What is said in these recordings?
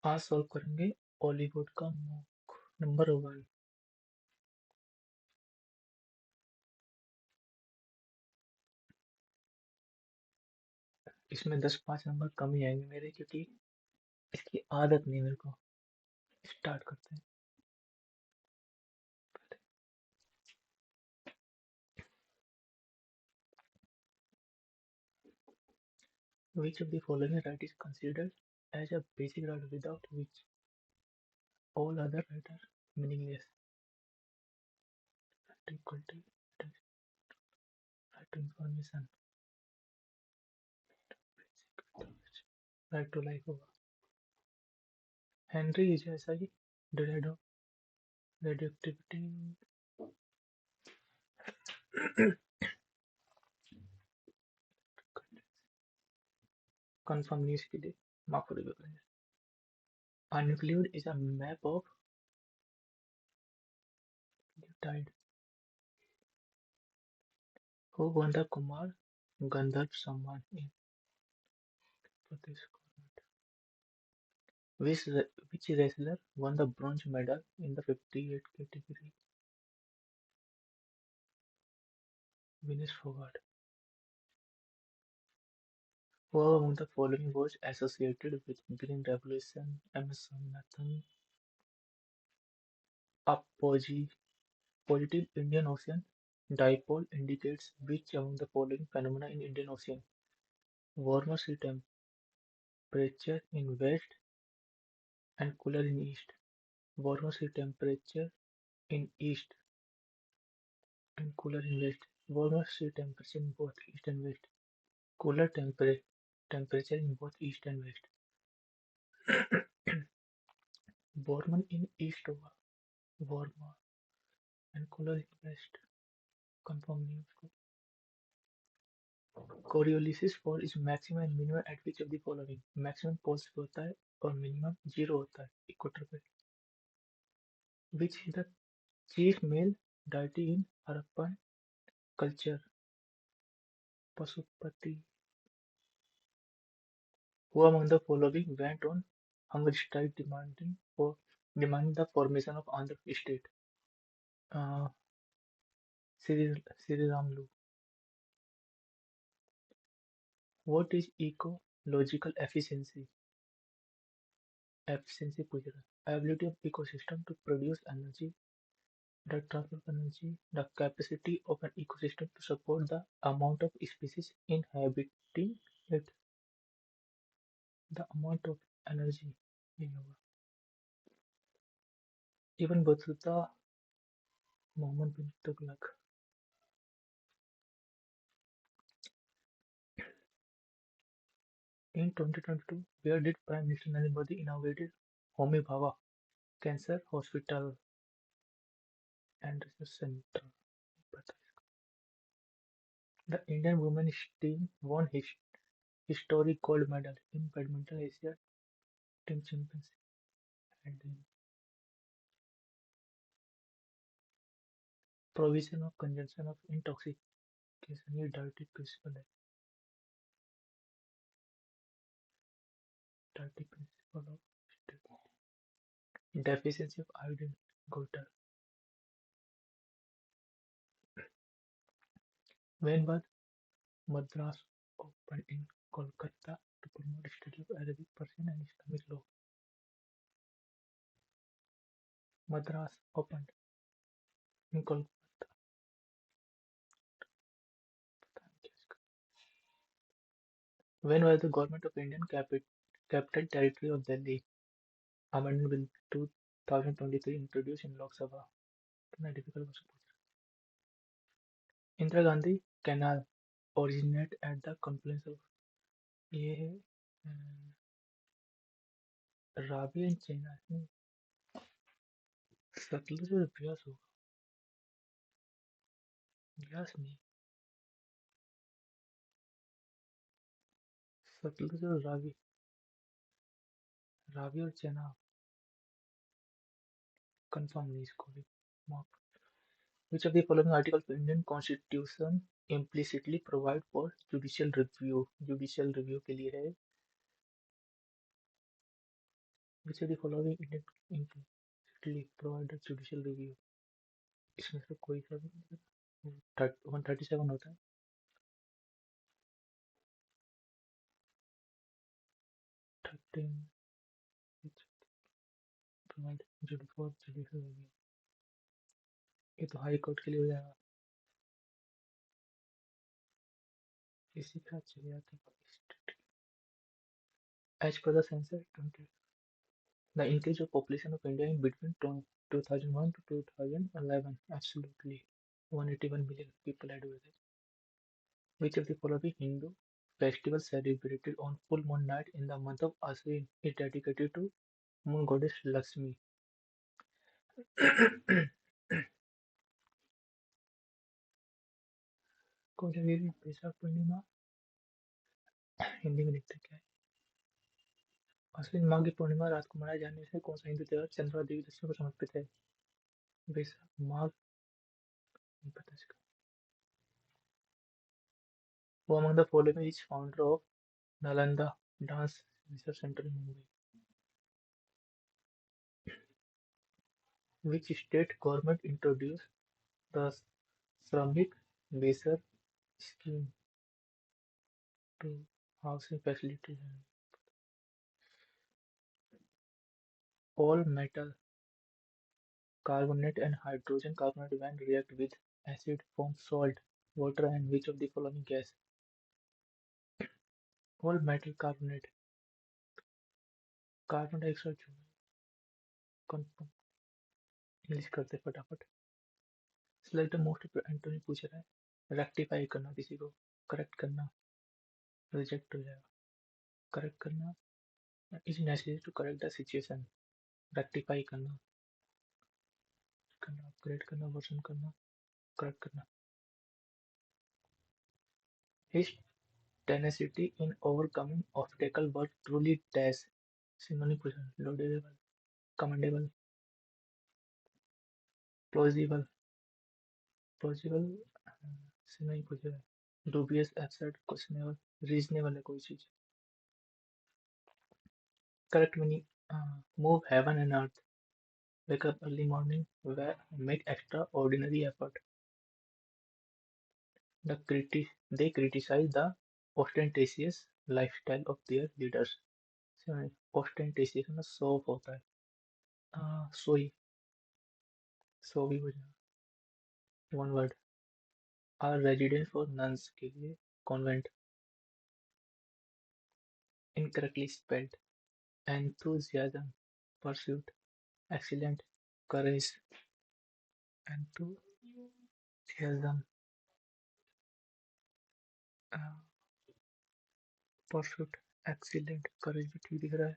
आज सॉल्व करेंगे बॉलीवुड का मॉक नंबर 1। इसमें 10-5 नंबर कम ही आएंगे मेरे, क्योंकि इसकी आदत नहीं मेरे को। स्टार्ट करते हैं। Which of the following right is considered as a basic right without which all other right are meaningless? Right to equality, right to information, right to life होगा। हेनरी जैसा ही रेडियोएक्टिविटी कंफर्म न्यूज के लिए mark को review करेंगे। A nucleus is a map of nucleotide. Who won the Kumar Gandharv Samman in Pradesh Government? Which wrestler won the bronze medal in the 58 category? Vinesh Fogart. Who among the following was associated with Green Revolution? MS Swaminathan. A positive Indian Ocean dipole indicates which among the following phenomena in Indian Ocean? Warmer sea temperature in west and cooler in east. Warmer sea temperature in east and cooler in west. Warmer sea temperature in both east and west. Cooler temperature in both east and west. Warmer in east होगा, warmer and cooler in west. Confirm नहीं उसको। Coriolis force is maximum and minimum at which of the following? Maximum poles पे होता है और minimum 0 होता है equator पे। Which is the chief male deity in Harappan culture? Pasupati. Who among the following went on hunger strike demanding the formation of Andhra state? Uh, Sri Ramlu. What is ecological efficiency? Efficiency पूछ रहा है। Ability of ecosystem to produce energy, the transfer of energy, the capacity of an ecosystem to support the amount of species inhabiting it, the amount of energy. ये होगा। Ibn Battuta, Muhammad bin Tughlaq. In 2022, where did Prime Minister Narendra Modi inaugurated Homi Bhabha Cancer Hospital and Research Center? The Indian women's team won historic gold medal in Badminton Asia Team Championship and in provision of consumption of intoxication ये dirty principle है। Dirty principle of deficiency of iodine goiter. When was Madras opened in Kolkata to promote study of Arabic, Persian and Islamic law? Madras opened in Kolkata. When was the Government of Indian Capital Territory of Delhi Amendment Bill 2023 introduced in Lok Sabha? कितना difficult question पूछ रहा है। Indira Gandhi canal originate at the confluence of ये है Ravi and Chenab नहीं, सतलुज और ब्यास होगा। ब्यास नहीं, सतलुज और रावी और चेनाब। कंफर्म नहीं इसको भी mark. Which of the following articles of Indian Constitution implicitly provide for judicial review? Judicial review के लिए है Which of the following implicitly provide a judicial review? इसमें से कोई सा भी 137 होता है. 13 which provide for judicial review. ये तो हाई कोर्ट के लिए हो जाएगा. इसी के साथ चले जाते हैं. As per the census, the increase of population of India in between 2001 to 2011 absolutely 181 million people had visited. Which of the following Hindu festivals celebrated on full moon night in the month of Ashwin is dedicated to moon goddess Lakshmi? Kojagiri बैसाख पूर्णिमा. हिंदी में लिखते क्या है? अश्विन माह की पूर्णिमा रात को मनाए जाने से कौन सा हिंदू त्योहार चंद्रमा देवी दर्शन को समर्पित है? बैसाख माघ नहीं पता इसका. Who among the following is founder of Nalanda Dance Research Center in Mumbai? Which state government introduced the Shramik Besar scheme to housing facilities? All metal carbonate and hydrogen carbonate when react with acid form salt, water and which of the following gas? All metal carbonate. Carbon dioxide confirm. English करते फटाफट. Select the most Antony पूछ रहा है. Rectify करना, किसी को correct करना, reject हो जाएगा. करेक्ट करना is necessary to correct the situation. Rectify करना, अपग्रेड करना, वर्जन करना, करेक्ट करना. His tenacity in overcoming obstacle was truly dash. Synonym पूछा. laudable, commendable, plausible, सिनोनिम पूछा है. dubious, absurd, questionable, reasonable है कोई चीज. Correct meaning move heaven and earth, wake up early morning, make extraordinary effort. They criticize the ostentatious lifestyle of their leaders. ostentatious ना show off होता है. सोई सो भी हो जाएगा. One word. आर रेजिडेंस फॉर नन्स के लिए convent. Incorrectly spelled. enthusiasm, pursuit, excellent, courage, enthusiasm, pursuit, excellent, courage भी ठीक दिख रहा है.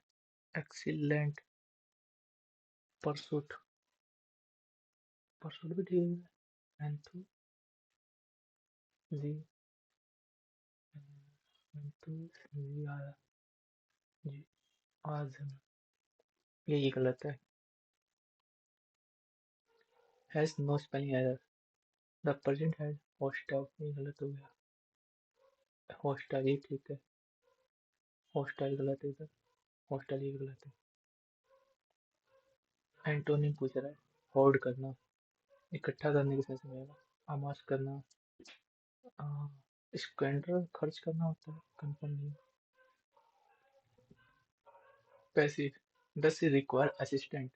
excellent, pursuit भी ठीक दिख रहा है. enthusiasm ये गलत है. has no spelling error. the present has hostile ये गलत हो गया. hostile ये ठीक है. hostile गलत है इधर. hostile ये गलत है. एंटोनिम पूछ रहा है. होर्ड करना, इकट्ठा करने के सेंस में आएगा. अमास करना, स्क्वेंडर खर्च करना होता है. कंफर्म नहीं. Passive. Does require assistance.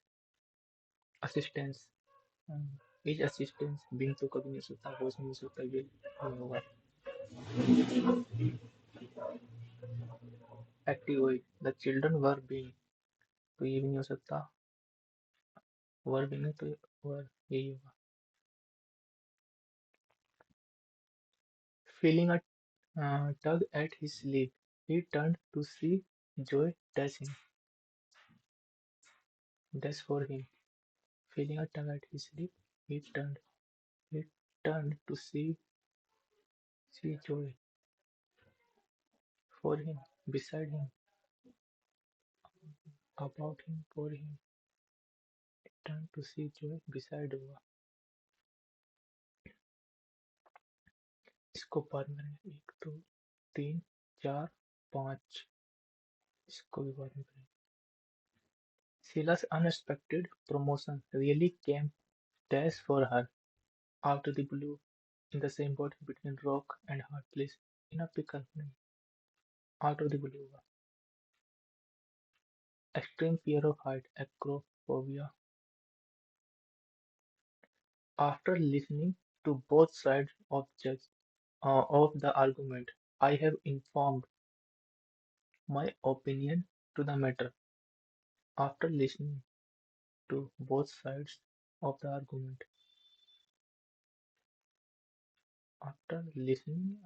Is assistance being तो कभी नहीं सकता. वो नहीं हो सकता. ये नहीं होगा. एक्टिव हुई. द चिल्ड्रन वर बीइंग तो ये भी नहीं हो सकता. वर बीइंग है तो वर यही होगा. Feeling a tug at his sleeve, he turned to see Joy dashing. Dash for him. Feeling a tug at his sleeve, he turned to see Joy. For him, beside him, about him, for him. He turned to see Joy beside हुआ. इसको बाद में करेंगे. 1 2 3 4 5. इसको भी बाद में करेंगे. Sheila's unexpected promotion really came dash for her, out of the blue, in the same boat between rock and hard place, in a pickle, out of the blue. Extreme fear of height, acrophobia. After listening to both sides of the argument, I have informed my opinion to the matter. After listening to both sides of the argument, after listening,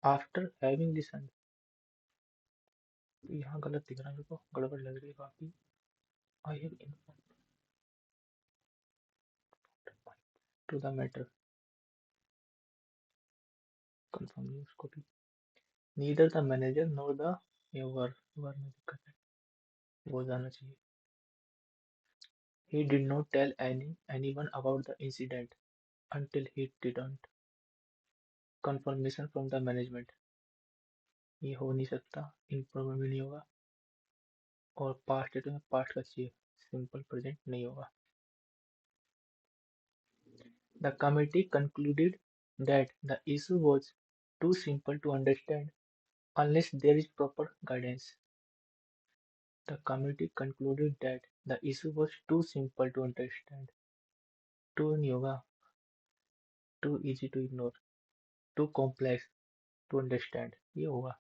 after having listened, तो यहाँ गलत दिख रहा है मेरे को, गड़बड़ लग रही है काफी. I have informed to the matter. Confirm news copy. Neither the manager nor the ये वर में दिक्कत है, वो जाना चाहिए. He did not tell anyone about the incident until he didn't confirmation from the management. ये हो नहीं सकता, इनफॉर्म भी नहीं होगा, और पास्ट टेंस में पास्ट का चाहिए, सिंपल प्रेजेंट नहीं होगा. The committee concluded that the issue was too simple to understand unless there is proper guidance. The committee concluded that the issue was too simple to understand. Too नहीं होगा, too easy to ignore, too complex to understand. ये होगा.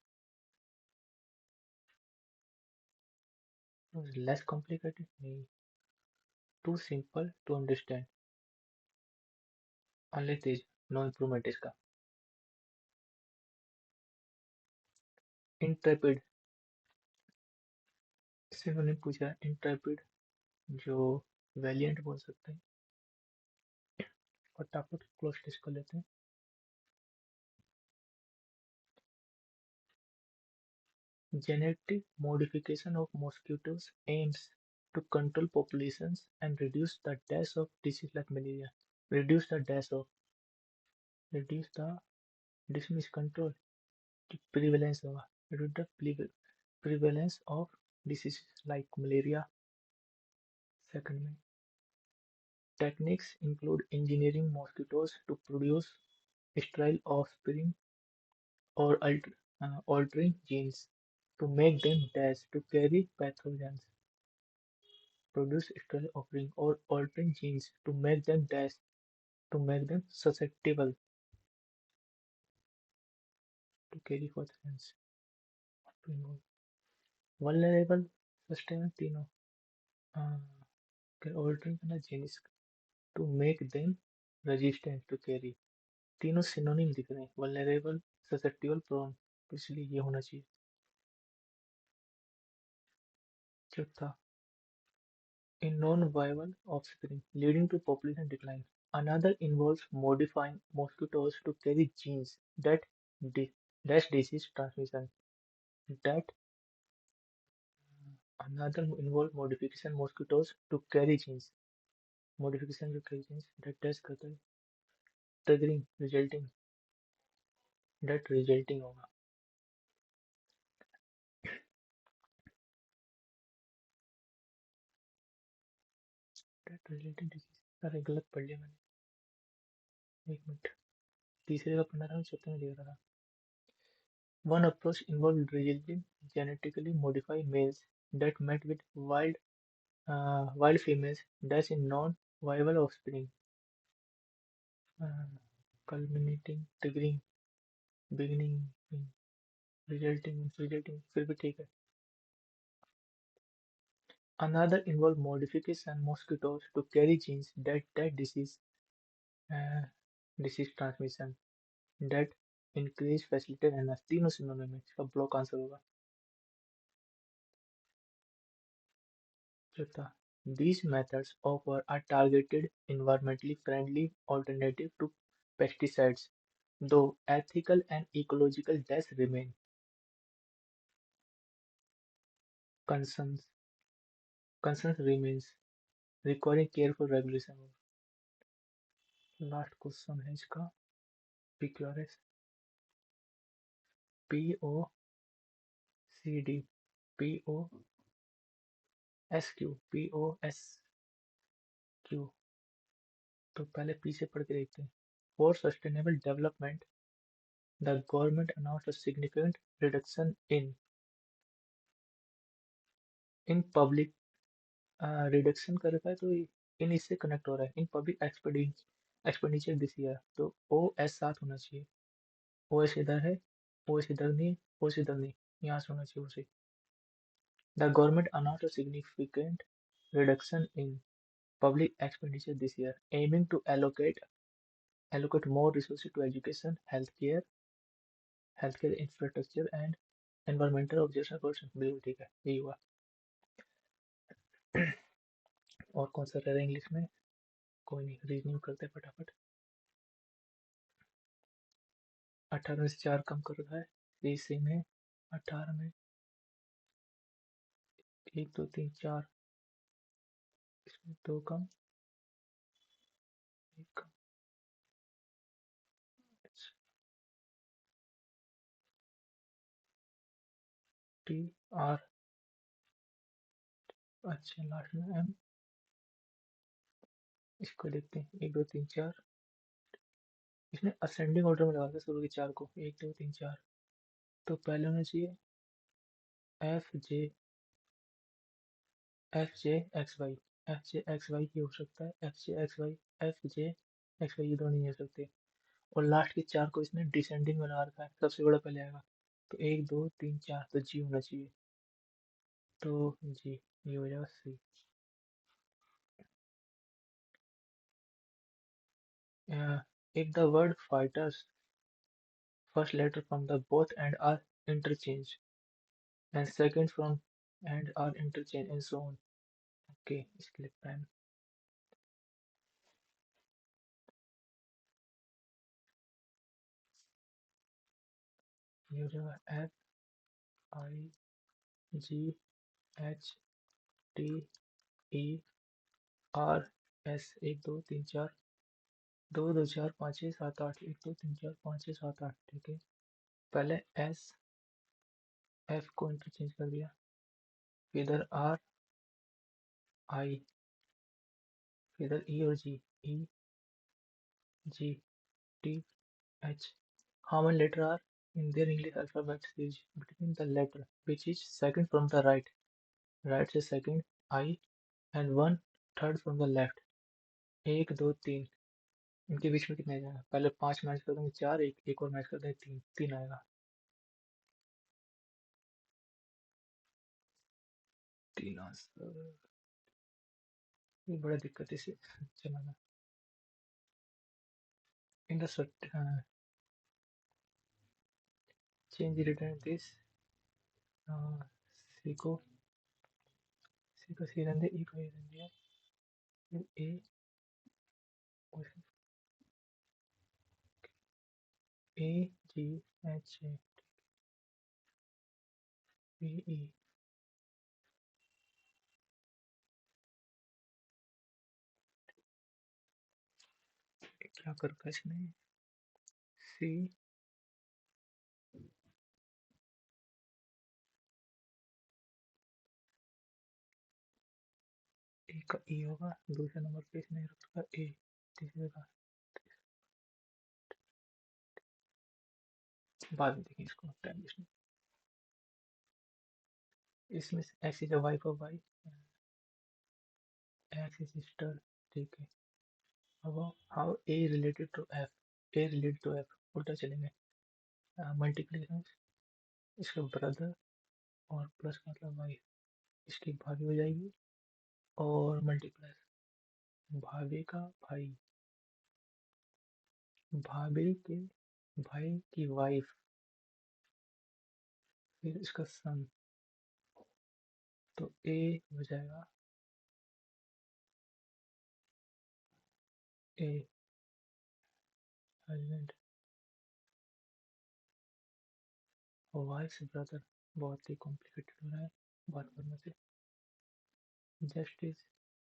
Less complicated नहीं, too simple to understand unless there is no improvement इसका. Intrepid synonym पूछा है. Intrepid जो valiant बोल सकते हैं. फटाफट क्लोज टेस्ट कर लेते हैं. Genetic modification of mosquitoes aims to control populations and reduce the deaths of disease like malaria. Reduce the deaths of, reduce the disease control की prevalence होगा. Reduce the prevalence of diseases like malaria. Second में techniques include engineering mosquitoes to produce sterile offspring or altering genes to make them dash to carry pathogens. Produce sterile offspring or altering genes to make them dash to make them susceptible to carry pathogens. Vulnerable sustain तीनों altering करना genes to make them resistant to carry. तीनों synonym दिख रहे हैं. Vulnerable, susceptible, prone, तो इसलिए ये होना चाहिए. चौथा in non-viable offspring, leading to population decline. Another involves modifying mosquitoes to carry genes that dash disease transmission. That another involves modification mosquitoes to carry genes. Modification जो carry genes that dash करता है, triggering resulting, that resulting होगा. That resulting disease. अरे गलत पढ़ लिया मैंने. एक मिनट. तीसरे का पढ़ना था, चौथे में लिख रहा था. One approach involved resulting genetically modified males that met with wild females, thus in non-viable offspring, uh, culminating, triggering, beginning, resulting, फिर भी ठीक है. Another involved modification mosquitoes to carry genes that uh, disease transmission, that increase facilitate and तीनों synonym है. इसका block answer होगा. चौथा, these methods offer a targeted, environmentally friendly alternative to pesticides, though ethical and ecological does remain concerns. Concerns remains requiring careful regulation. Last question है इसका. PQRS POCD PO SQ, POSQ। तो पहले P से पढ़ के देखते हैं। For sustainable development the government announce a significant reduction in public, reduction कर रखा है तो इन इससे कनेक्ट हो रहा है, in public expenditure this year. तो ओ एस साथ होना चाहिए। ओ एस इधर है, ओ एस इधर नहीं, ओ एस इधर नहीं, यहाँ से होना चाहिए उसे। The government announce a significant reduction in public expenditure this year, aiming to allocate more resources to education, healthcare infrastructure and environmental objection person। बिल्कुल ठीक है, यही हुआ। और कौन सा रह रहा है इंग्लिश में? कोई नहीं, रीजनिंग करते हैं फटाफट। 18 में से 4 कम कर रखा है, सी में 18 में 1 2 3 4, इसमें 2 कम, 1 कम। टी आर, अच्छा लास्ट में एम। इसको देखते हैं, 1 2 3 4। इसने असेंडिंग ऑर्डर में लगा था शुरू के 4 को, 1 2 3 4। तो पहले होना चाहिए एफ जे, FJ XY। FJ XY ही हो सकता है, FJ XY, FJ XY, ये दोनों नहीं हो सकते। और लास्ट के 4 को इसने डिसेंडिंग में लगा रखा है, सबसे बड़ा पहले आएगा। तो 1 2 3 4, तो जी होना चाहिए। तो जी, ये हो जाएगा सी। If the word fighters first letter from the both and are interchanged and second from and are interchanged and so on। Okay, इसके लिए पेन। ये हो जाएगा FIGHTERS। 1 2 3 4, 2 2 4 5 6 7 8, 1 2 3 4 5 6 7 8, ठीक है। पहले एस एफ को इंटरचेंज कर दिया, फिर इधर आर आई, फिर इधर ई और G, E G T H. Common letter are in their English alphabet is between the letter which is second from the right, right से second I, and one third from the left। 1 2 3, इनके बीच में कितने जाएगा? पहले 5 match कर देंगे, 4, एक और मैच कर देंगे, 3 3 आएगा। 3 आंसर। ये बड़ा दिक्कत है इसे चलाना। In the change return this, C को सी रहने दे, ई को ए रहने दिया, फिर ए जी एच बी ई। क्या कर रखा है इसने? सी ए का ई होगा, दूसरे नंबर पे इसने रखा ए, तीसरे का। बाद में देखेंगे इसको, टाइम वेस्ट नहीं। इसमें X is Y for Y, X is sister, ठीक है। अब how A related to F, A related to F, उल्टा चलेंगे। मल्टीप्लीकेशन, इसका ब्रदर और प्लस का मतलब वाई, इसकी भाभी हो जाएगी, और मल्टीप्लाई भाभी का भाई, भाभी के भाई की वाइफ, फिर इसका सन। तो ए हो जाएगा ए हस्बैंड और वाइफ ब्रदर। बहुत ही कॉम्प्लिकेटेड हो रहा है बात करने से। जस्ट इज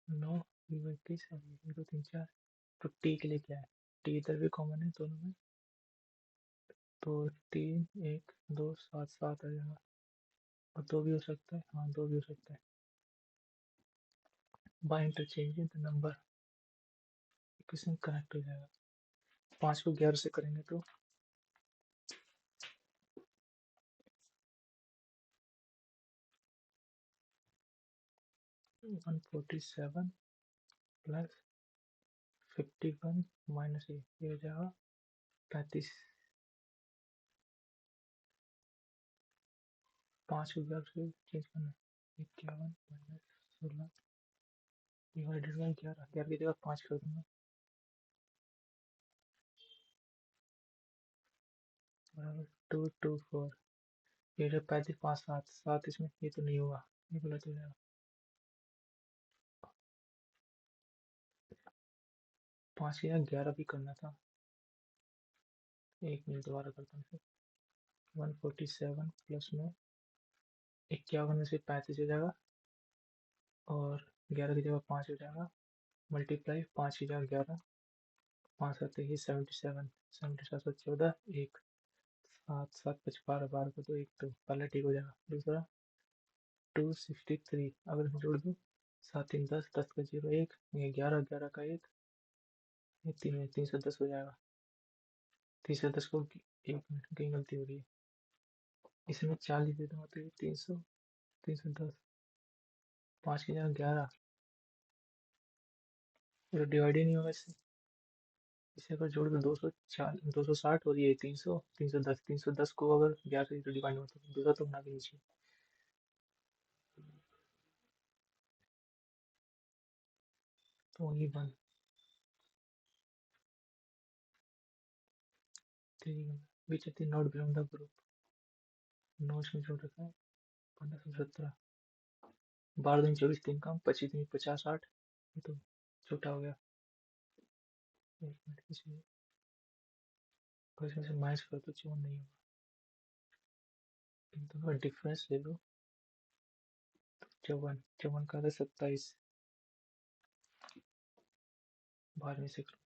नो, किस 1 2 3 4। तो टी के लिए क्या है? टी इधर भी कॉमन है दोनों में, तो 3 1 2 7 7 आ जाएगा। और 2 भी हो सकता है, हाँ 2 भी हो सकता है। By interchanging the number equation connect हो जाएगा। 5 को 11 से करेंगे तो 147 प्लस 51 माइनस ये हो जाएगा 35। 5 को 11 से चेंज करना 51 माइनस 16 डिवाइडेड बाई 11। 11 की जगह 5 कर दूंगा बराबर 224। ये जो 35 5 7 7 इसमें ये तो नहीं होगा, ये गलत हो जाएगा। 5 की जगह 11 भी करना था। एक मिनट दोबारा करता हूँ फिर। 147 प्लस में 51 में से 35 हो जाएगा और 11 की जगह 5 हो जाएगा मल्टीप्लाई 5 की जगह 11 5 7 ही 77 77 से 14 एक 7 7 5 12 12 को तो एक तो पहला ठीक हो जाएगा। दूसरा 263 अगर मैं जोड़ दूँ 7 3 10 10 का 0 1 ये 11 11 का 1 ये 310 हो जाएगा। 310 को एक मिनट कहीं गलती हो रही है, इसमें 40 दे दूंगा तो ये 310 5 की जगह 11 ये डिवाइड ही नहीं होगा इससे। इसे अगर जोड़ दो 260 और ये 300 310 310 को अगर 11 से डिवाइड होता है दूसरा तो होना भी नहीं चाहिए। तो only one 3 which of the not belong the group notes में जोड़ रखा है 1517 12 दिन 24 दिन कम 25 दिन 50 60 ये तो छोटा हो गया। एक मिनट इसमें बस में से माइनस कर तो 54 नहीं होगा, इन दोनों का डिफरेंस ले लो 54 54 का था 27 बाहर में से करो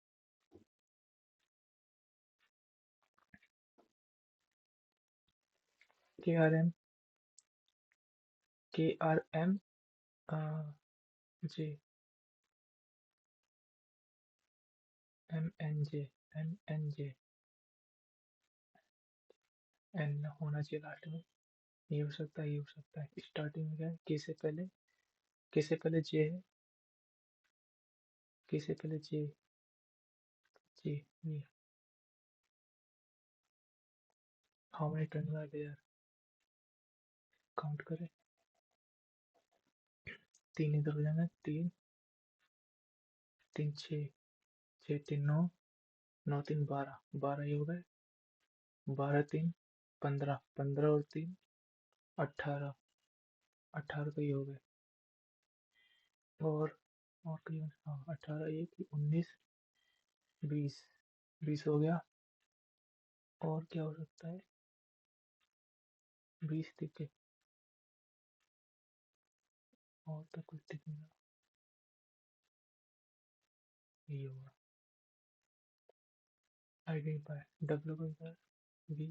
के R M J M N J N होना चाहिए लास्ट में। ये हो सकता है ये हो सकता है। स्टार्टिंग में क्या है के से पहले जे है के से पहले जे जे ये how many turns are there count करें 3 इधर हो जाएंगे 3 3 6 6 3 9 9 3 12 12 ये हो गए 12 3 15 15 और 3 18 18 तो ये हो गए और कहीं हाँ 18 1 19 20 20 हो गया। और क्या हो सकता है 20 दिखे और तो कुछ दिख नहीं रहा। ये होगा आइडेंटिफाई डब्ल्यू को इधर वी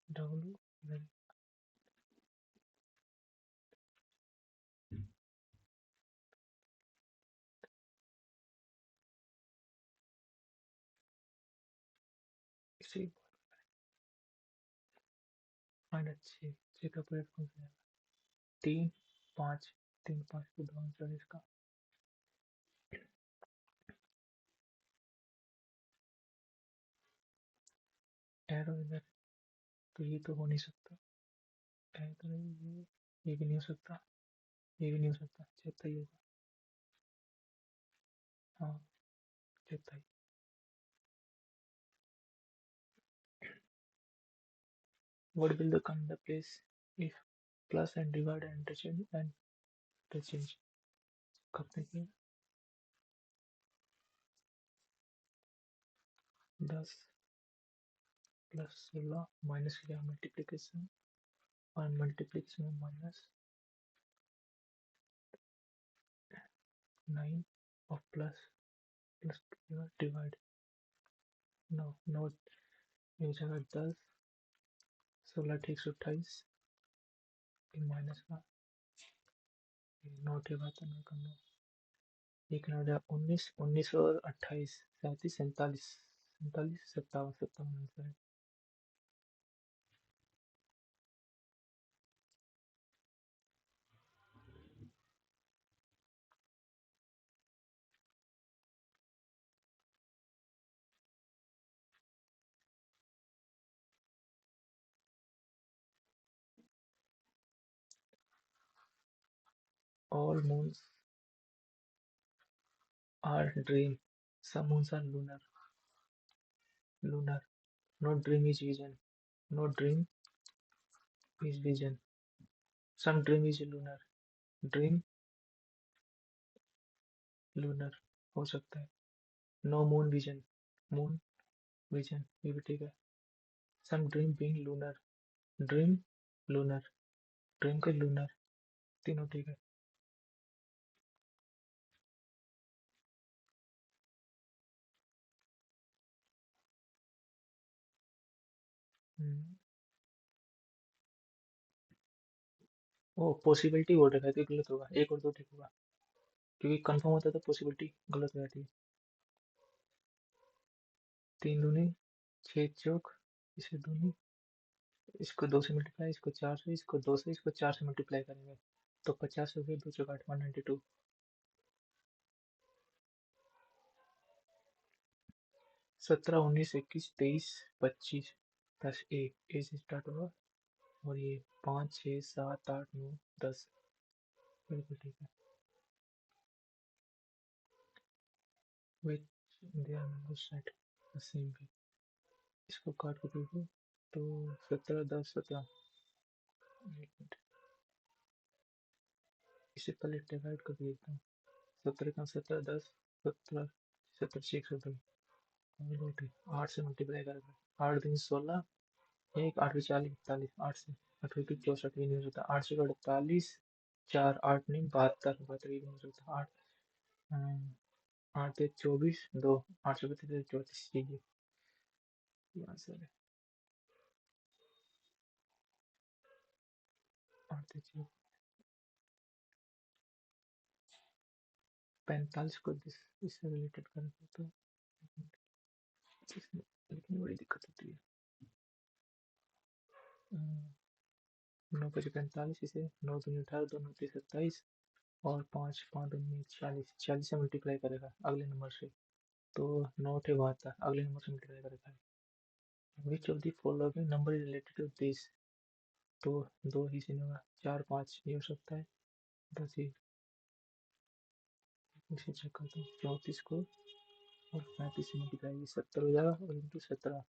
डब्ल्यू इधर इसी फाइंड अच्छे छः का प्लेटफॉर्म से 3 5 3 5 को दो आंसर इसका। एरो इधर तो ये तो हो नहीं सकता एरो तो ये भी नहीं हो सकता ये भी नहीं हो सकता चौथा ही होगा। हाँ चौथा ही। What will the come the place if plus and divide and interchange and interchange करते हैं 10 प्लस 16 माइनस किया मल्टीप्लिकेशन और मल्टीप्लिकेशन में माइनस 9 और प्लस प्लस डिवाइड 9 9 एक जगह 10 16 ठीक से 28 माइनस का नोट है बात ना करना। एक नौ 19 और 28 37 47 47 57 57 आंसर है। All moons are dream. Some moons are lunar. Lunar. No dream is vision. No dream is vision. Some dream is lunar. Dream lunar हो सकता है। No moon vision. Moon vision ये भी ठीक है। Some dream being lunar. Dream lunar. Dream के lunar तीनों ठीक है। हम्म, वो पॉसिबिलिटी बोल रखा है तो गलत होगा। एक और दो ठीक होगा क्योंकि कंफर्म होता है तो पॉसिबिलिटी गलत हो जाती है। तीन दूनी छः चौक इसे दूनी इसको दो से मल्टीप्लाई इसको चार से इसको दो से इसको चार से मल्टीप्लाई करेंगे तो 50 हो गया। दो चौक 8 192। 17 19 21 23 25 10 ए से स्टार्ट होगा और ये 5 6 7 8 9 10 बिल्कुल ठीक है। Which there number set the same way. इसको काट के देखो तो 17 10 17 इसे पहले डिवाइड कर देता हूँ। 17 का 17 10 17 17 6 17 8 से मल्टीप्लाई करेगा। 8 दिन 16 एक 8 40 41 8 से 8 की 64 भी नहीं हो सकता। 8 से 48 4 8 नहीं 72 72 भी नहीं हो सकता। 8 8 24 2 8 से 32 34 ये आंसर है। 8 45 को इससे रिलेटेड करेंगे तो इसमें लिखने में बड़ी दिक्कत होती है। 9 बजे 45 इसे 9 दूनी 18 2 9 27 और 5 5 दूनी 40 40 से मल्टीप्लाई करेगा अगले नंबर से तो 9 थे 72 अगले नंबर से मल्टीप्लाई करेगा। Which of the following number is related to this तो दो ही से नहीं होगा। 4 5 ये हो सकता है। 10 ही इसे चेक करते हैं। 34 को और 35 से मल्टीप्लाई 70 हो जाएगा और इंटू 17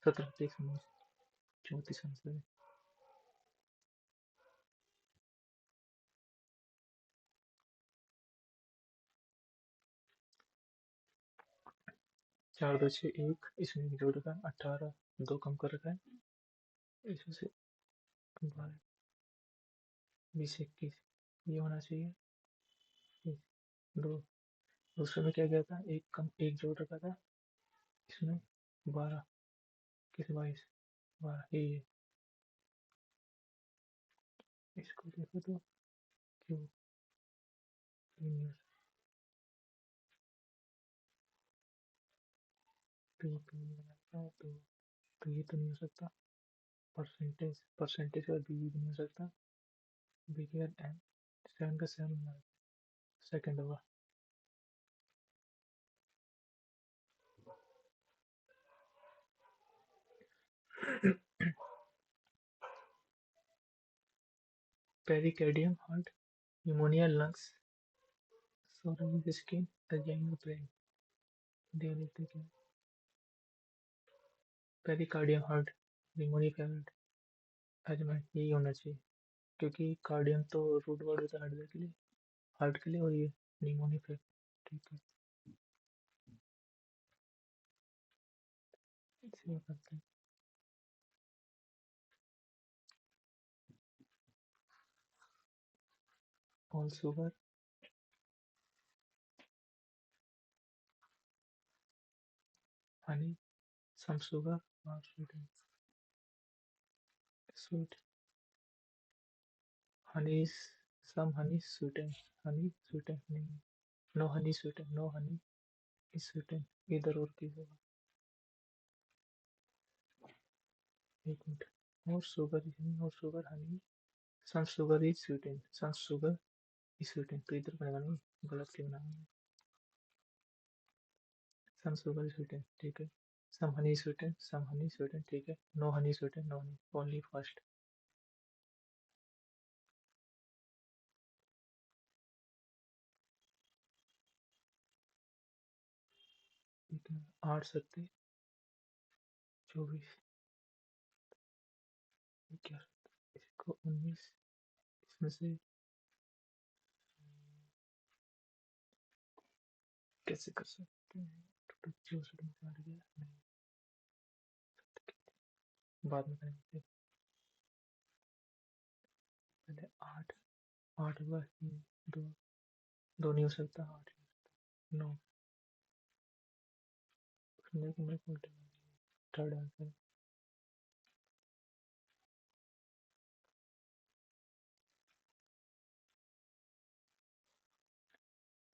17 34 आंसर है। 4 2 6 1 इसमें जोड़ रखा है 18 2 कम कर रखा है इसमें से 12 20 21 ये होना चाहिए। दो दूसरे में क्या गया था एक कम एक जोड़ रखा था इसमें 12 किस 22 12 ये इसको देखो तो क्यों नहीं हो सकता। तो ये तो नहीं हो सकता। परसेंटेज परसेंटेज का बी भी नहीं हो सकता। बी के बाद एन 7 का 7 सेकेंड होगा। Pericardium heart pneumonia lungs sores skin angina brain दे देते क्या। पेरिकार्डियम हार्ट न्यूमोनिया फेवरेट एजमेंट यही होना चाहिए क्योंकि कार्डियम तो रूट वर्ड होता है हार्ट के लिए और ये न्यूमोनिया फेवरेट ठीक है। सेवा करते हैं। All sugar honey some sugar और sweet sweet honey is some honey sweeten, honey sweeten, honey, no honey sweeten, no honey is sweeten, इधर और की होगा। एक मिनट, और sugar is honey, और sugar honey, some sugar is sweeten, some sugar is sweeten, तो इधर बनेगा नहीं, गलत क्यों बनाऊंगा। some sugar is sweeten, ठीक है, some honey is sweeten, some honey is sweeten, ठीक है, no honey is sweeten, no honey, only first, इतना 8 सकते 24, क्या इसको 19, इसमें से कैसे कर सकते हैं, तो 64 में काट गया नहीं, बाद में करेंगे, पहले 8, 8 हुआ, दो, दो नहीं हो सकता, 8, 9, लेकिन मेरे को थर्ड आंसर,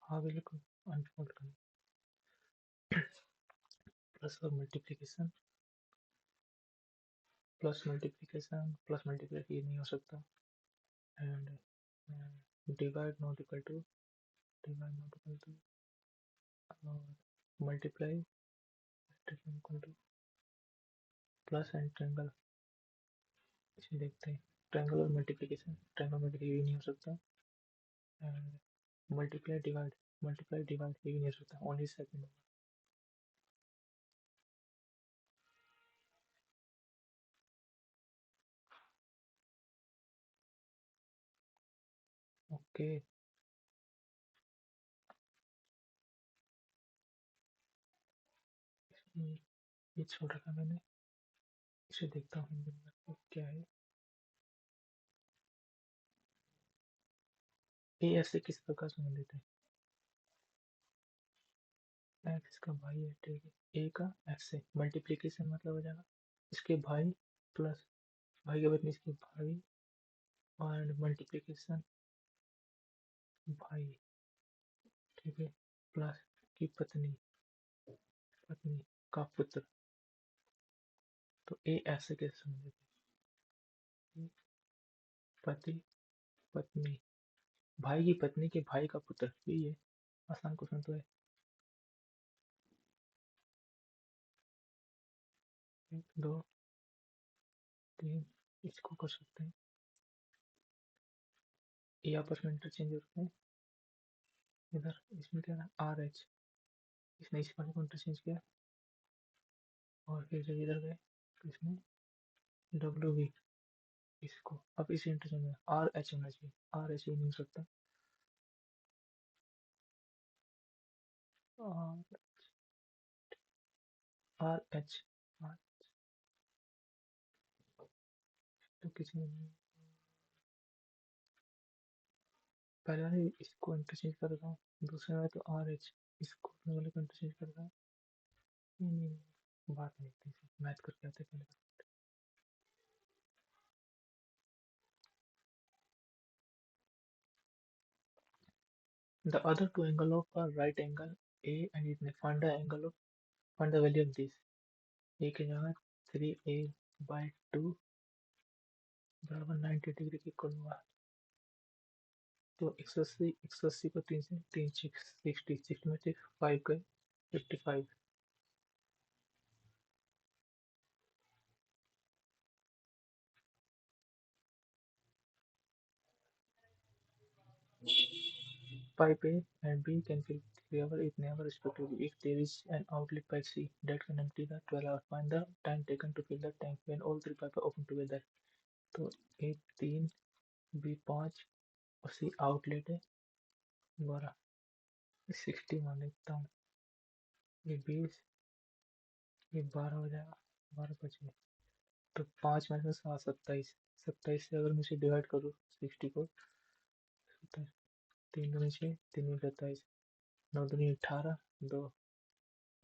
हाँ बिल्कुल, अनफोल्ड करें, प्लस और multiplication, plus multiplication, plus multiply ये नहीं हो सकता, and divide not equal to, divide not equal to, और multiply equal to, plus and triangle, इसे देखते हैं, ट्रायंगल और मल्टीप्लिकेशन, ट्रायंगल मल्टीप्लाई ये नहीं हो सकता, एंड मल्टीप्लाई डिवाइड ये भी नहीं हो सकता, ओनली सेकंड, ओके, ये छोड़ रखा मैंने, इसे देखता हूँ हिंदी में क्या है, ए एफ से किस प्रकार संबंधित है, एक्स इसका भाई है, ठीक है, ए का एफ से मल्टीप्लिकेशन मतलब हो जाएगा इसके भाई, प्लस भाई के बदले इसके भाई, और मल्टीप्लिकेशन भाई, ठीक है, प्लस की पत्नी, पत्नी का पुत्र, तो ए एफ से कैसे संबंधित है, पति पत्नी, भाई की पत्नी के भाई का पुत्र, यही है, आसान क्वेश्चन तो है, एक दो तीन, इसको कर सकते हैं, ये आपस में इंटरचेंज होते हैं, इधर इसमें क्या है आर एच, इसने इस वाले को इंटरचेंज किया, और फिर जब इधर गए तो इसमें डब्ल्यू वी, इसको अब इसे इंटरचेंज में आर एच होना चाहिए, आर एच नहीं हो सकता, आर एच, आर तो किसी ने पहले वाले इसको इंटरचेंज कर रहा हूँ, दूसरे वाले तो आर एच, इसको अपने वाले को इंटरचेंज कर रहा हूँ, नहीं बात नहीं थी, मैथ करके आते पहले, the other two angle of a right angle A and it may find the angle of, find the value of this, A की जगह 3a/2 बराबर 90 डिग्री के इक्वल हुआ, तो 180 को 3 से 3 60 में से 5 गए 55, pipe A and B can fill 3 hours each hour respectively if there is an outlet pipe C that can empty the 12 hours. Find the time taken to fill the tank when all three pipes are open together. तो A 3, B 5 और C outlet है 12, 60 मान लेता हूँ, ये 20, ये 12 हो जाएगा, 12 बच गए, तो 5 में से 7, 27, 27 से अगर मैं इसे डिवाइड करूँ 60 को, 3 दूनी 6, 3 27, 9 दूनी 18, 2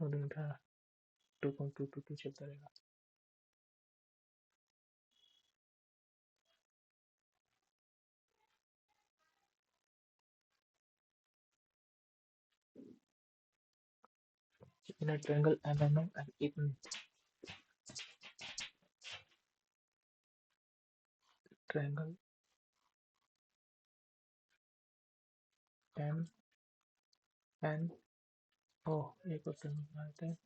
9 दूनी 18, 2.222 चलता रहेगा, In a triangle MNO and in triangle MNO, एक और triangle बनाते हैं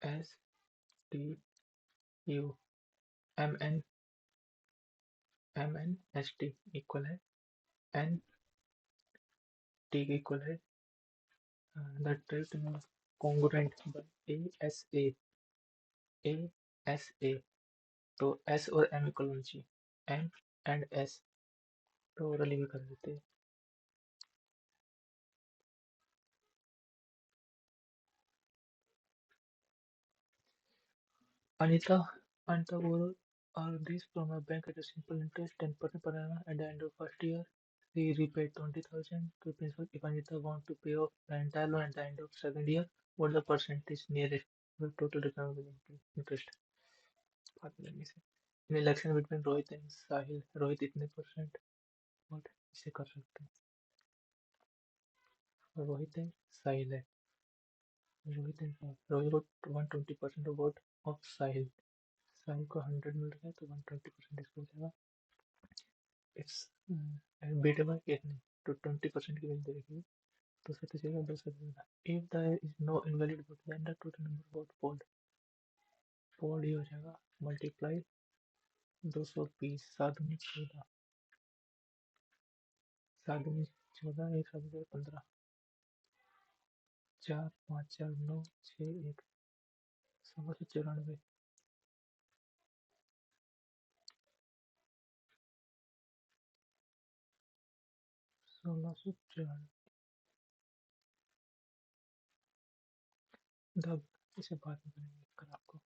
STU MN MNST इक्वल है NT के इक्वल है द ट्रेट कॉन्ग्रुएंट ASA तो S और M इक्वल होनी चाहिए M एंड S तो ओरली भी कर देते हैं Anita borrowed this from a bank at a simple interest 10% per annum at the end of first year. She repaid 20,000 to principal. If Anita want to pay off the entire loan at the end of second year, what the percentage nearest the total recoverable interest? Let me see. In election between Rohit and Sahil, Rohit इतने percent vote इसे कर सकते हैं रोहित है साहिल है Rohit and Sahil Rohit got 120% of vote of साहिल साहिल को 100 मिल रहा है तो 120% इसको हो जाएगा इट्स beatable कितने तो 20% की वैल्यू देखिए तो उसका चलेगा 10,000 if there is no invalid vote then the total number of vote polled ये हो जाएगा मल्टीप्लाई 220 7 19 14 7 19 14 1 7 15 4 5 4 9 6 1 1694 1694 the इसे बाद में करेंगे कल आपको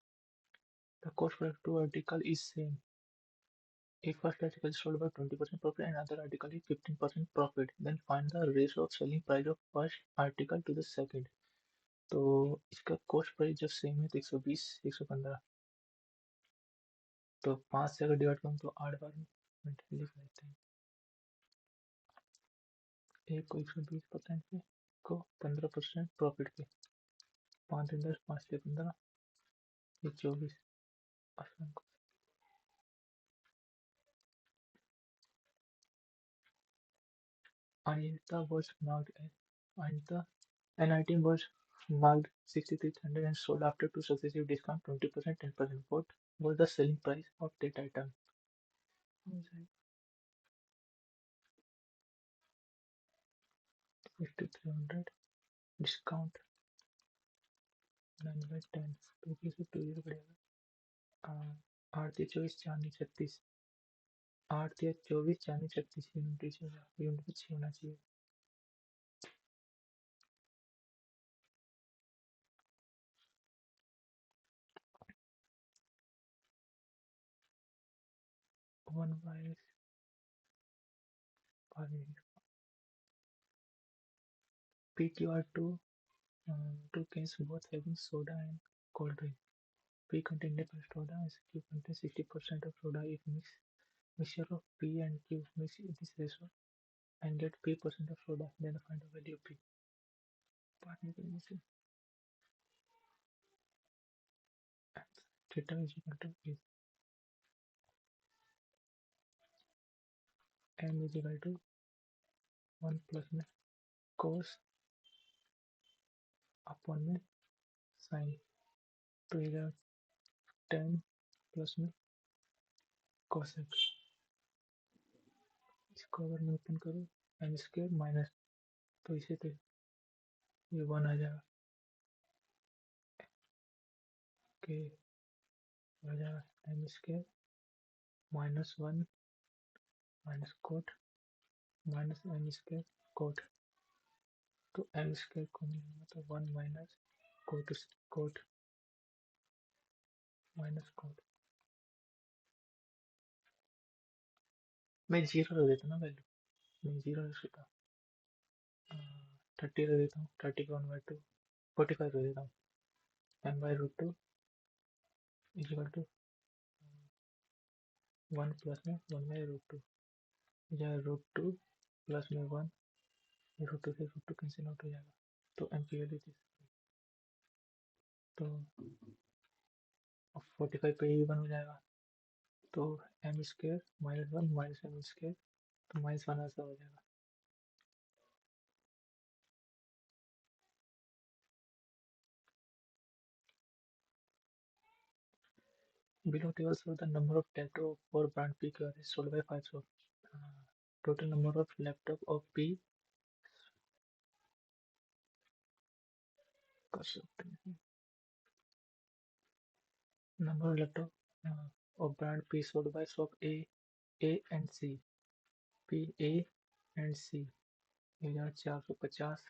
the cost for two article is same if first article is sold by 20% profit and other article is 15% profit then find the ratio of selling price of first article to the second तो इसका cost price जब same है तो 120 115 तो 5 से अगर divide करूँ तो 8 बार लिख लेते हैं एक को 120% पे को 15% प्रॉफिट पे 5 10 5 से 15 ये 24 Anita was marked as Anita an item was marked 6,300 and sold after two successive discount 20% 10%. What was the selling price of that item? 6,300 discount 9/10 तो किसी 2 पड़ेगा 8 24 चांदी 36 8 24 चांदी 36 यूनिट पीछे होना चाहिए 1/5 PQR2 two cans both having soda and cold drink. P contain apple soda and Q contains 60% of soda if mixture of P and Q mix this ratio and get P% of soda, then find the value of P. Partner combination theta is equal to is M is equal to 1 plus में cos upon में sin तो इधर 10 plus में cosec इसको अगर मैं open करूँ m square minus तो इसे तो ये 1 आ जाएगा के हो जाएगा m square minus 1 minus cot minus m square coat तो m स्क्वायर को मिलेगा तो 1 माइनस कोट माइनस कोट मैं जीरो रख देता ना वैल्यू मैं जीरो रख देता 30 रख देता हूँ 30 का 1/2 45 रख देता हूँ m/√2 is equal to 1 plus में 1/√2 या √2 प्लस में 1 √2 से √2 कैंसिल आउट हो जाएगा तो एम की वैल्यू थी, तो 45 पे ये 1 हो जाएगा, तो M square -1 minus M square, तो -1 ऐसा हो जाएगा। Below table shows the number of laptop for brand PQR is sold by 5 stores. Total number of laptop of P कर सकते हैं। Number of laptop of brand P sold by shop A and C. P, A and C 1450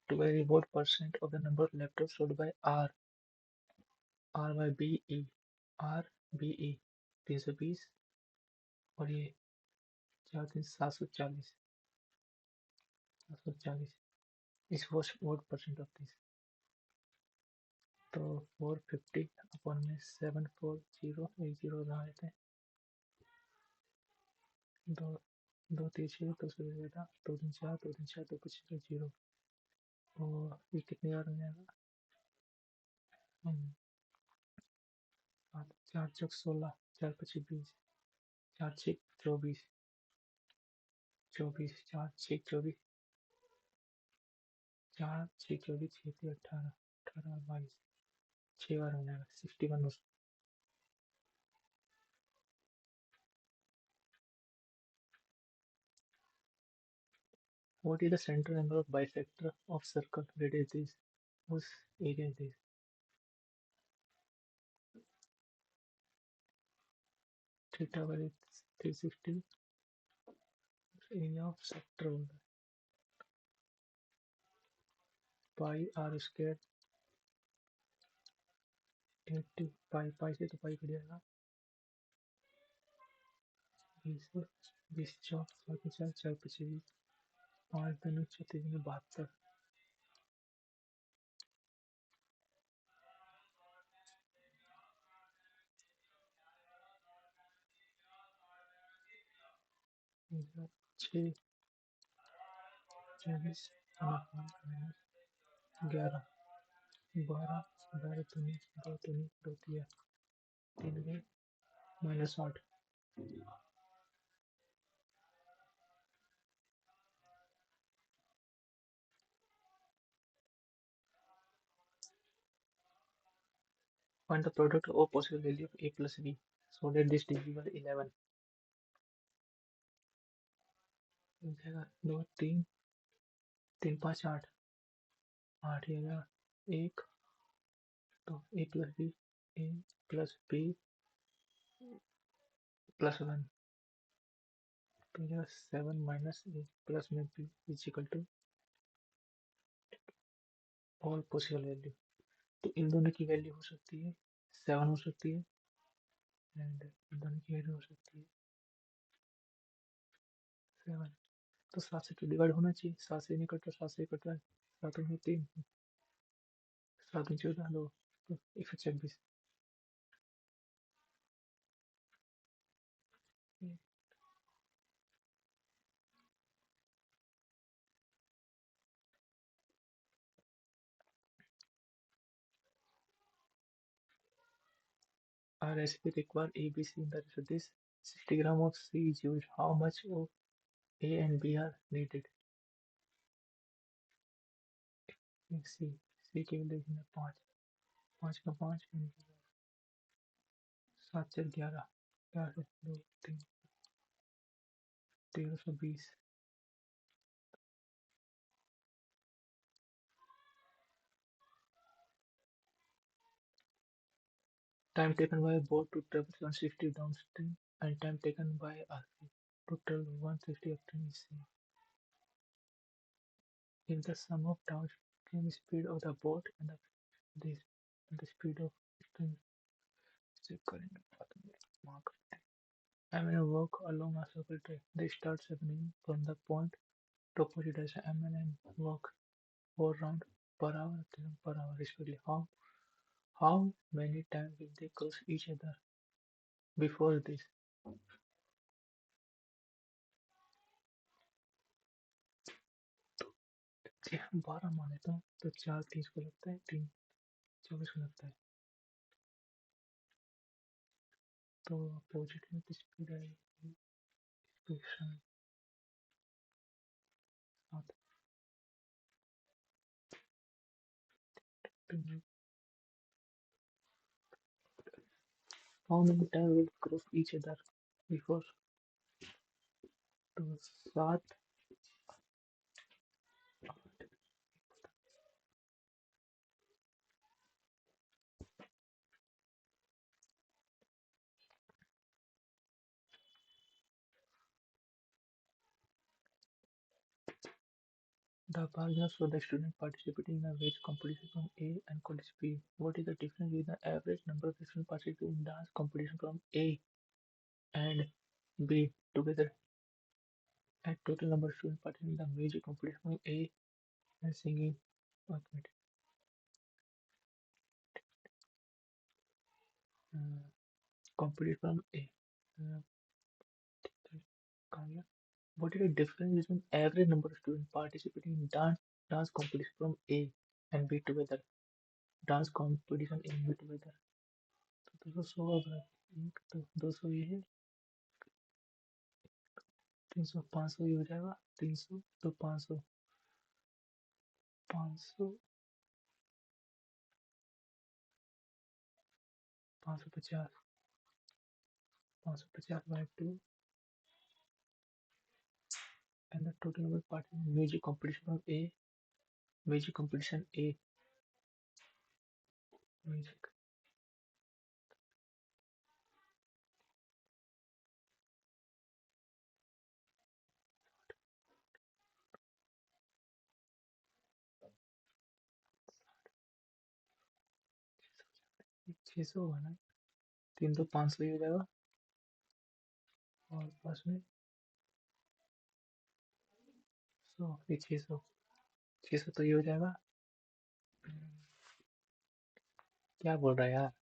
to vary what percent of the number of laptops sold by R by B E R B E 320 और ये 740 इस what percent of this, तो 450 upon में 740 एक zero लगा देते हैं, दो दो तीन दो सौ ज़्यादा 2 3 4 2 कुछ जीरो, और ये कितनी बार हो जाएगा, 4 4 16 4 5 20 4 6 24 24 4 6 24 4 6 24 6 18 18 22 6 बार हो जाएगा 61। What is the center angle of bisector of circle? Radius this, whose area is this? Theta value 360, area of sector होगा pi r square 80 pi से तो pi कट जाएगा 20 20 4 4 4 25 5 2 36 72 6 24 11 12 12 दूनी 2 दूनी 2 तिया 3 में -8। Find the product or possible value of a plus b so that this divisible 11 हो जाएगा 2 3 3 5 8 8 ही होगा 1, तो a plus b plus 1 तो हो जाएगा 7 माइनस a प्लस में b is equal to all possible value. तो इन दोनों की वैल्यू हो सकती है 7 हो सकती है, एंड इन दोनों की वैल्यू हो सकती है 7। तो 7 से तो डिवाइड होना चाहिए, 7 से नहीं कट रहा, 7 से कट रहा है, 7 में 3 7 में 14 2 तो 126। A recipe require A, B, C in the recipe. This 60 gram of C is used. How much of A and B are needed? C C के लिए देखना 5 5 का 5 7 से 11 11 से 2 3 1320। Time taken by a boat to travel 160 downstream and time taken by RP to travel 160 upstream is same. If the sum of downstream speed of the boat and this the speed of upstream is current mark. I'm in a walk along a circle track. They start happening from the point to opposite direction and walk 4 round per hour, 3 per hour respectively. How many times will they cross each other before this? हम 12 मान लेता हूँ तो 4 30 को लगता है, 3 24 को लगता है। तो अपोजिट में किस स्पीड आएगी? स्पीड साथ। How many times will cross each other before? तो 7। The Bhagas for the student participating in a wage competition from A and college B. What is the difference in the average number of students participating in dance competition from A and B together and total number of students participating in the music competition from A and singing competition from A? Uh, what is the difference between average number of students participating in dance competition from A and B together? Dance competition A and B together. तो 200 होगा, एक तो 200 ये है, 300 500 ये हो जाएगा, 300 तो 500 500 550 550 by 2 and the total number of parties in music competition of A, music competition A, music 600 होगा ना, 3 तो 500 ही हो जाएगा और प्लस में 100 ये 600 600 तो ये हो जाएगा। क्या बोल रहा है यार?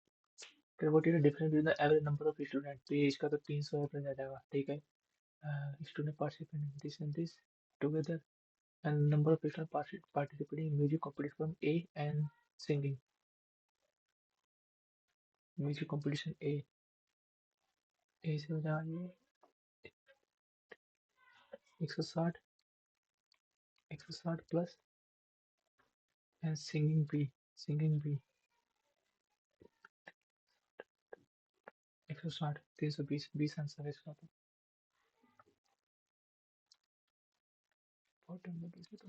फिर what is the difference between the average number of student? तो ये इसका तो 300 एवरेज आ जाएगा, ठीक है। Student participant this and this together and number of people participating in music competition from A and singing music competition A से हो जाएगा ये 160 plus and singing B 160 320 20 answer है इसका। तो बहुत टाइम लगे इसमें तो।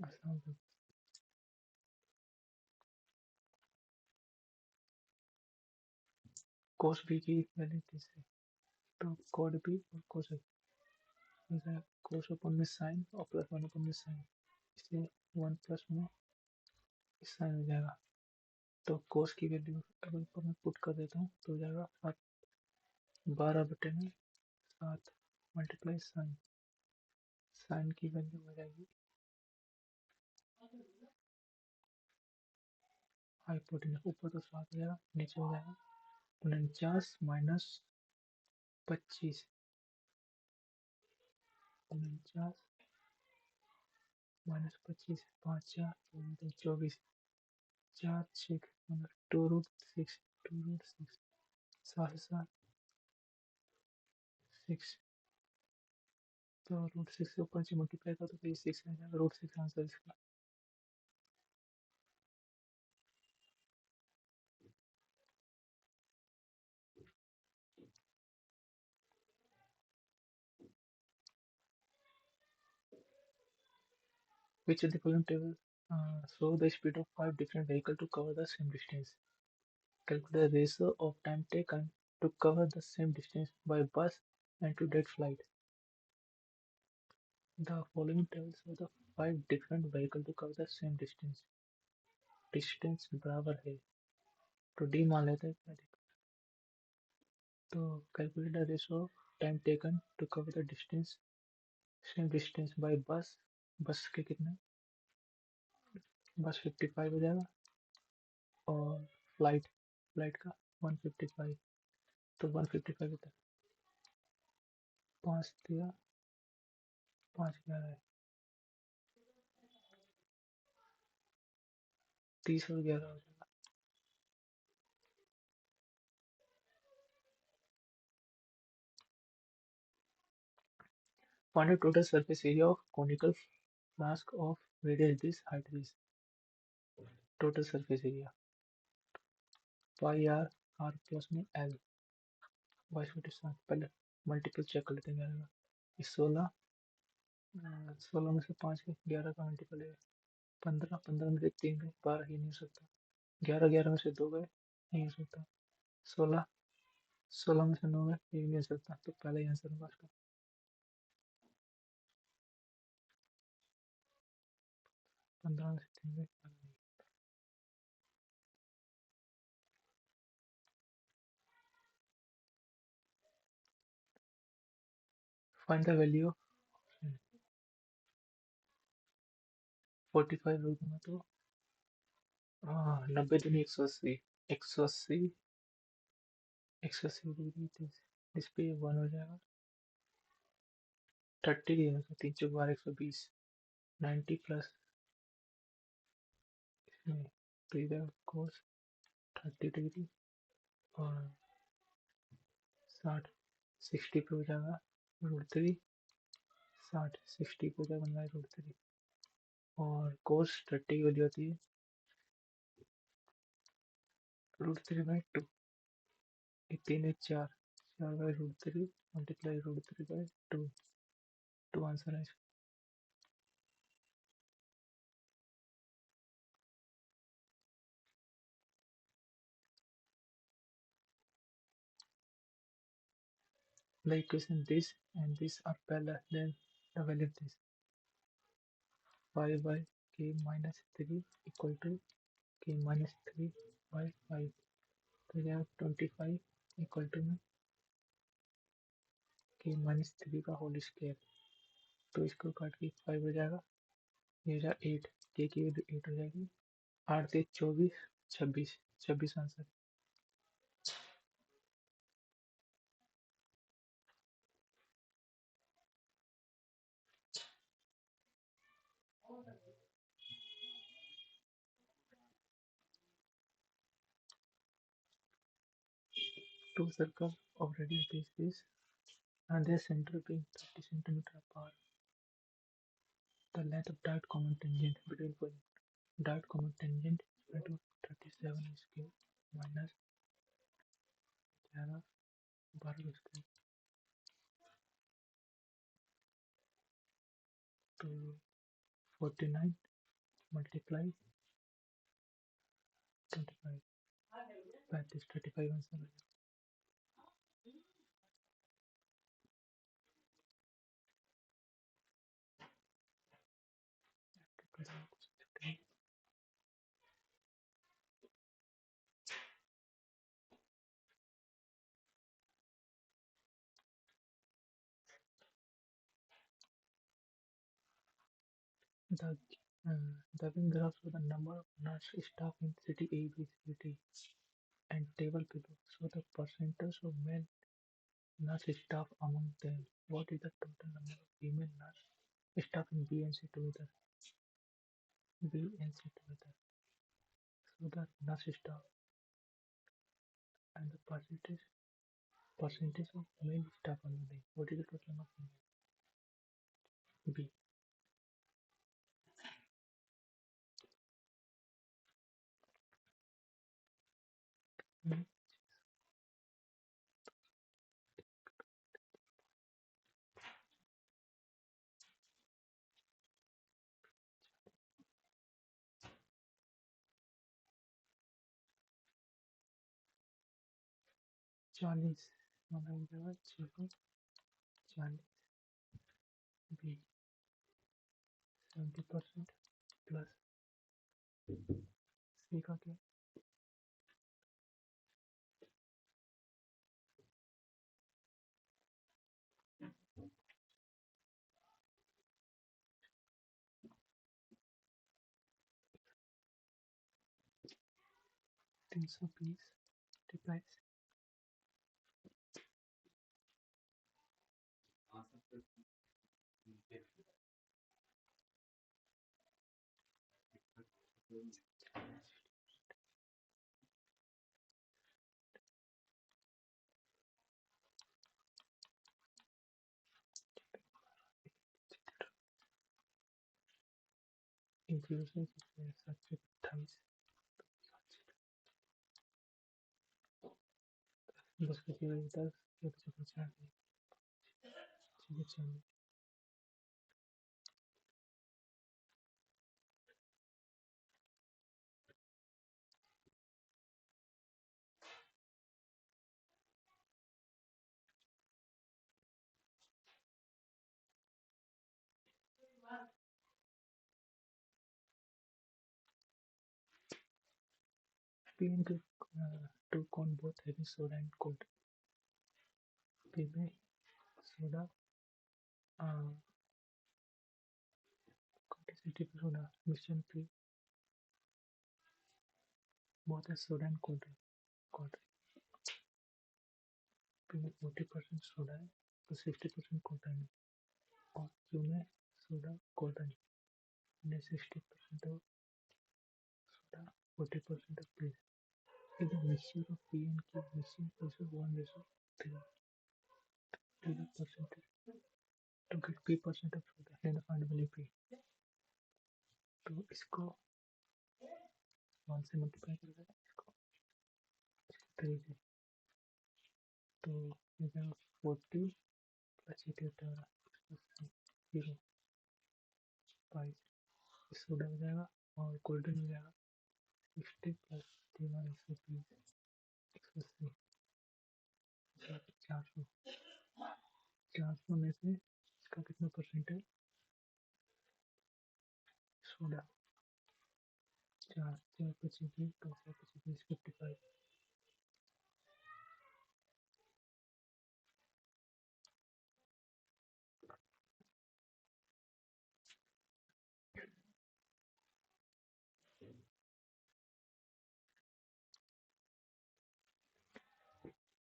आसान था। कोस B की वैल्यू कैसे? तो कोड B और कोस A कोस अपन में साइन और प्लस 1 अपन में साइन, इसलिए 1 प्लस में साइन हो जाएगा। तो कोस की वैल्यू अगर ऊपर में पुट कर देता हूँ तो हो जाएगा 12/7 मल्टीप्लाई साइन, साइन की वैल्यू हो जाएगी हाइपोटेन्यूज, ऊपर तो 7 हो जाएगा, नीचे हो जाएगा 49 माइनस 25, 49 माइनस 25, 5 4 24, 4 6 मतलब 2√6, 2√6 7 7 6, तो √6 से ऊपर से मल्टीप्लाई कर तो ये 6 आ जाएगा, √6 आंसर इसका। Which of the following table show the speed of 5 different vehicles to cover the same distance? Calculate the ratio of time taken to cover the same distance by bus and to that flight. The following tables show the 5 different vehicles to cover the same distance. Distance बराबर है तो D मान लेते हैं पहले। तो calculate the ratio of time taken to cover the distance, same distance by bus, bus के कितने, बस 55 हो जाएगा और फ्लाइट, फ्लाइट का 155, तो 155 होता है 5 दिया 5 11 है, 30 और 11 हो जाएगा। Find the total surface area of conical flask of radius this, height this. Total surface area pi r, r plus में l, 22/7। पहले मल्टीपल चेक कर लेते हैं 11 का। इस 16 में से 5 के 11 का मल्टीपल है 15, 15 में से 3 गए 12, ही नहीं हो सकता। 11, 11 में से 2 गए, नहीं हो सकता। 16, 16 में से 9 गए, ये भी नहीं हो सकता। तो पहला ही आंसर होगा इसका। 15 में से 3 गए, फाइंड द वैल्यू 45 रख दूंगा तो हाँ 90 दूनी 180, 180, 180 डिग्री इस पे 1 हो जाएगा। 30 डिग्री में से 3 चौक 12, 120, 90 प्लस इसमें तो इधर कोस 30 डिग्री और 60, 60 पे हो जाएगा √3, 60 60 पे हो जाएगा 1/√3 और कोस 30 की वैल्यू होती है √3/2। ये 3 है 4, 4/√3 मल्टीप्लाई √3/2, 2 आंसर है इसका। The equation this and this are parallel, then the value of this 5 by k minus 3 equal to k minus 3 by 5, तो यह 25 इक्वल टू में k माइनस 3 का होल स्क्वायर, तो इसको काट के 5 हो जाएगा, ये हो जाएगा 8, k की वैल्यू 8 हो जाएगी। 8 से 24, 26, 26 answer. Two circles of radius this and their center being 30 centimeter apart. The length of direct common tangent between points. Direct common tangent is equal to 37 square minus 11 12 square to 49 multiply 25, 35 answer है। The the wing graphs for the number of nurse staff in city A, B, C, D and table below show the percentage of male nurse staff among them. What is the total number of female nurse staff in B and C together? B and C together. So the nurse staff and the percentage of male staff among them. What is the total number of female? B. Hmm. 40 मतलब हो जाएगा 40 B 70% plus C का क्या 320 multiply zero से 728 10 का zero 10 एक सौ 50 96 P and two cone both having soda and cold. P में soda quantity पे soda mission P both है soda and cold cold. P में 40% soda है तो 60% cold है और Q में soda cold है and 60% of soda 40% of P. If the mixture of P and Q mixing is 1:3 to the percentage to get P% of soda then find value P. तो इसको 1 से multiply कर देना इसको 3 से तो ये जाएगा 40 प्लस 88 0 5 सोडा हो जाएगा और कोल्ड ड्रिंक हो जाएगा 50 प्लस 3 120 180 400 400 में से इसका कितना परसेंट है soda 4 4 25 2 25 55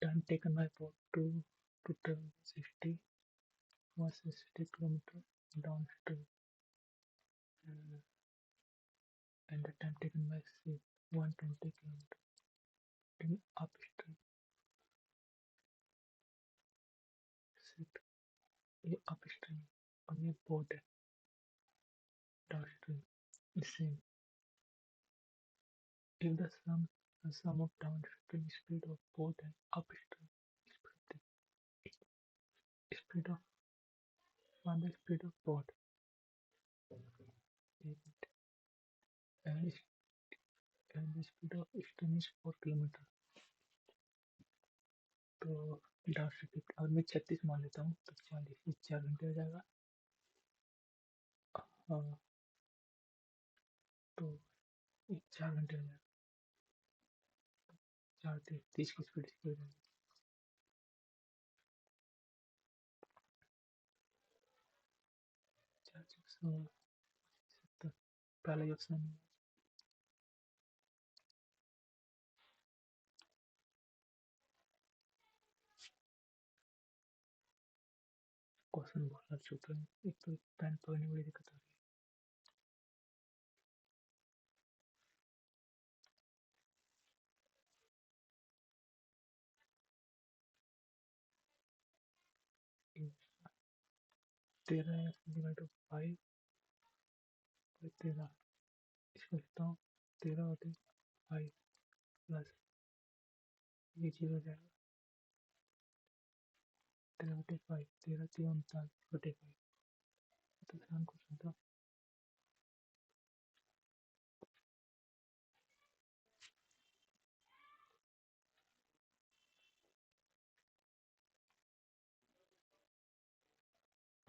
time taken by boat to travel 60 was 60 kilometer downstream and the time taken by sea 120 kilometer in upstream ship ये upstream और ये boat है downstream is same if the sum of downstream speed of boat and upstream speed of find the speed of boat and the speed of stream is 4 kilometer तो downstream और मैं 36 मान लेता हूँ तो 40 4 घंटे हो जाएगा तो 4 घंटे हो जाएगा 4 30 की स्पीड से हो जाएगी 4 पहला ऑप्शन क्वेश्चन बहुत छोटा है एक तो पेन पकड़ने में बड़ी दिक्कत हो रही है 13 डिवाइड बाई 5 बाई 13 इसको लिखता हूँ 13 बटे 5 प्लस ये 0 हो जाएगा 13 बटे 5 13 3 39 बटे 5 तो आसान क्वेश्चन था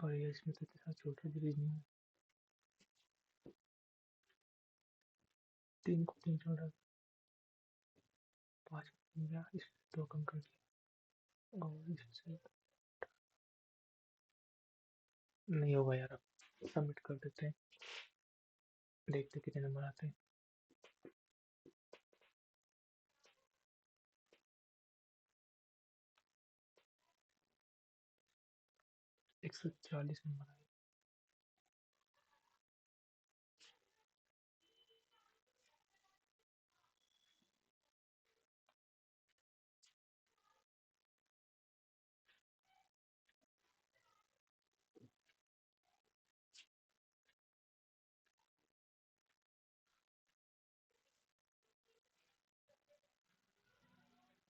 और ये इसमें तो इतना छोटा भी नहीं है 3 को 3 छोड़ा 5 मिल गया इसमें 2 कम कर दिया और इससे नहीं होगा यार अब सबमिट कर देते हैं देखते कितने नंबर आते हैं 140 नंबर आए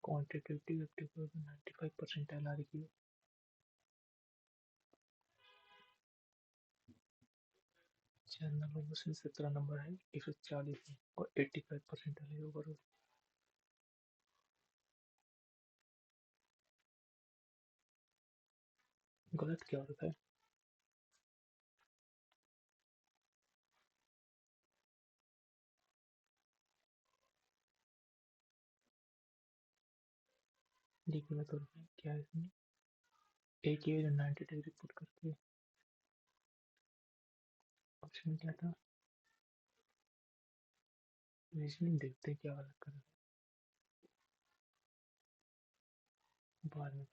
क्वांटिटेटिव एप्टीट्यूड में 95 परसेंटाइल आ रही है। जनरल नॉलेज में 17 नंबर है, 140 में, और 85 परसेंटाइल है ओवरऑल। गलत क्या होता है? देखिए मैं तो क्या है इसमें, एक ही है जो 90 डिग्री रिपोर्ट करती है। ऑप्शन क्या था? रीजनिंग देखते हैं क्या गलत कर बाद में।